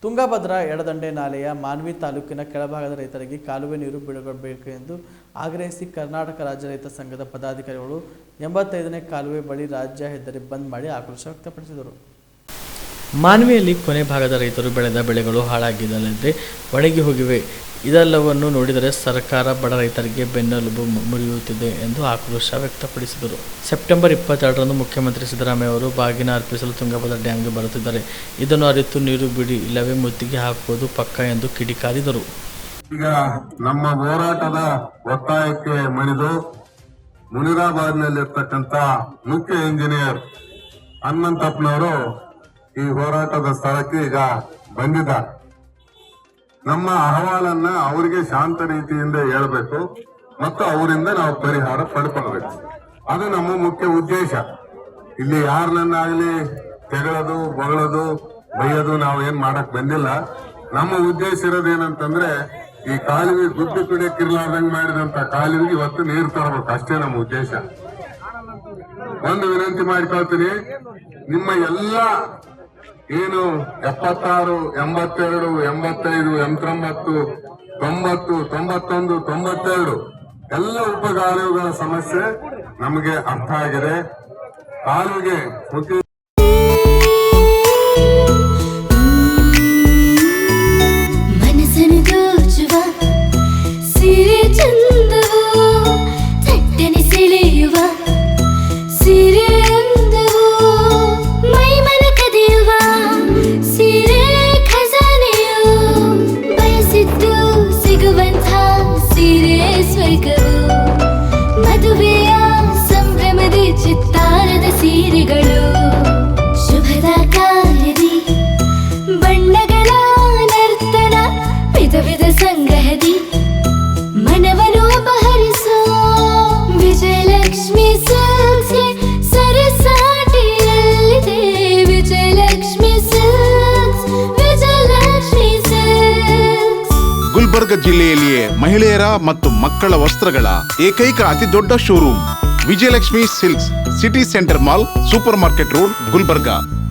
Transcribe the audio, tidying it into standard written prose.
ತುಂಗಭದ್ರಾ ಎಡದಂಡೆ ನಾಲೆಯ ಮಾನ್ವಿ ತಾಲೂಕಿನ ಕೆಳಭಾಗದ ರೈತರಿಗೆ ಕಾಲುವೆ ನೀರು ಬಿಡಬೇಕು ಎಂದು ಆಗ್ರಹಿಸಿ ಕರ್ನಾಟಕ ರಾಜ್ಯ ರೈತ ಸಂಘದ ಪದಾಧಿಕಾರಿಗಳು 85ನೇ ಕಾಲುವೆ ಬಳಿ ರಾಜ್ಯ ಹೆದ್ದಾರಿ ಬಂದ್ ಮಾಡಿ ಆಕ್ರೋಶ ವ್ಯಕ್ತಪಡಿಸಿದರು. ಮಾನ್ವಿಯಲ್ಲಿ ಕೊನೆ ಭಾಗದ ರೈತರು ಬೆಳೆದ ಬೆಳೆಗಳು ಹಾಳಾಗಿದ್ದಲ್ಲದೆ ಒಣಗಿ ಹೋಗಿವೆ. ಇದೆಲ್ಲವನ್ನು ನೋಡಿದರೆ ಸರ್ಕಾರ ಬಡ ರೈತರಿಗೆ ಬೆನ್ನೆಲುಬು ಮುರಿಯುತ್ತಿದೆ ಎಂದು ಆಕ್ರೋಶ ವ್ಯಕ್ತಪಡಿಸಿದರು. ಸೆಪ್ಟೆಂಬರ್ 22ರಂದು ಮುಖ್ಯಮಂತ್ರಿ ಸಿದ್ದರಾಮಯ್ಯ ಅವರು ಬಾಗಿನ ಅರ್ಪಿಸಲು ತುಂಗಭದ್ರಾ ಡ್ಯಾಂಗೆ ಬರುತ್ತಿದ್ದಾರೆ. ಇದನ್ನು ಅರಿತು ನೀರು ಬಿಡಿ, ಇಲ್ಲವೇ ಮುತ್ತಿಗೆ ಹಾಕುವುದು ಪಕ್ಕ ಎಂದು ಕಿಡಿಕಾರಿದರು. ಈಗ ನಮ್ಮ ಹೋರಾಟದ ಒತ್ತಾಯಕ್ಕೆ ಮಣಿದು ಮುನಿರಾಬಾದ್ನಲ್ಲಿರ್ತಕ್ಕಂಥ ಮುಖ್ಯ ಇಂಜಿನಿಯರ್ ಹನುಮಂತಪ್ಪನವರು ಈ ಹೋರಾಟದ ಸ್ಥಳಕ್ಕೆ ಈಗ ಬಂದಿದ್ದಾರೆ. ನಮ್ಮ ಅಹವಾಲನ್ನ ಅವರಿಗೆ ಶಾಂತ ರೀತಿಯಿಂದ ಹೇಳಬೇಕು ಮತ್ತು ಅವರಿಂದ ನಾವು ಪರಿಹಾರ ಪಡ್ಕೊಳ್ಬೇಕು. ಅದು ನಮ್ಮ ಮುಖ್ಯ ಉದ್ದೇಶ. ಇಲ್ಲಿ ಯಾರನ್ನಾಗ್ಲಿ ತೆಗಳೋದು, ಬಗಳೋದು, ಬೈಯೋದು ನಾವು ಏನ್ ಮಾಡಕ್ ಬಂದಿಲ್ಲ. ನಮ್ಮ ಉದ್ದೇಶ ಇರೋದೇನಂತಂದ್ರೆ ಈ ಕಾಲುವೆ ದುಡ್ಡು ಕುಡಿಯಕ್ಕಿರ್ಲಾರ್ದಂಗ್ ಮಾಡಿದಂತ ಕಾಲುವೆಗೆ ಇವತ್ತು ನೀರು ತರಬೇಕು, ಅಷ್ಟೇ ನಮ್ಮ ಉದ್ದೇಶ. ಒಂದು ವಿನಂತಿ ಮಾಡ್ಕೊಳ್ತೀನಿ, ನಿಮ್ಮ ಎಲ್ಲ ಏನು 76, 82, 85, 89, 90, 91, 92 ಎಲ್ಲ ಉಪಕಾಲುವೆಗಳ ಸಮಸ್ಯೆ ನಮಗೆ ಅರ್ಥ ಆಗಿದೆ. ಕಾಲುವೆಗೆ ಮುಖ್ಯ ಮದುವೆಯ ಸಂಭ್ರಮದ ಚಿತ್ತಾರದ ಸೀರೆಗಳು, ಶುಭದ ಕಾರ್ಯದಿ ಬಣ್ಣಗಳ ನರ್ತನ, ವಿಧ ವಿಧ ಸಂಗ್ರಹದಿ ಮನವನ್ನು ಅಪಹರಿಸೋ ವಿಜಯಲಕ್ಷ್ಮಿ ಸಿಲ್ಕ್ಸ್ ಸರಸಾಟಿಯಲ್ಲಿದೆ. Vijayalakshmi Silks, Vijayalakshmi Silks. ಗುಲ್ಬರ್ಗ ಜಿಲ್ಲೆಯಲ್ಲಿಯೇ ಮಹಿಳೆಯರ ಮತ್ತು ಮಕ್ಕಳ ವಸ್ತ್ರಗಳ ಏಕೈಕ ಅತಿ ದೊಡ್ಡ showroom Vijayalakshmi Silks, city centre mall, super market road, Gulbarga.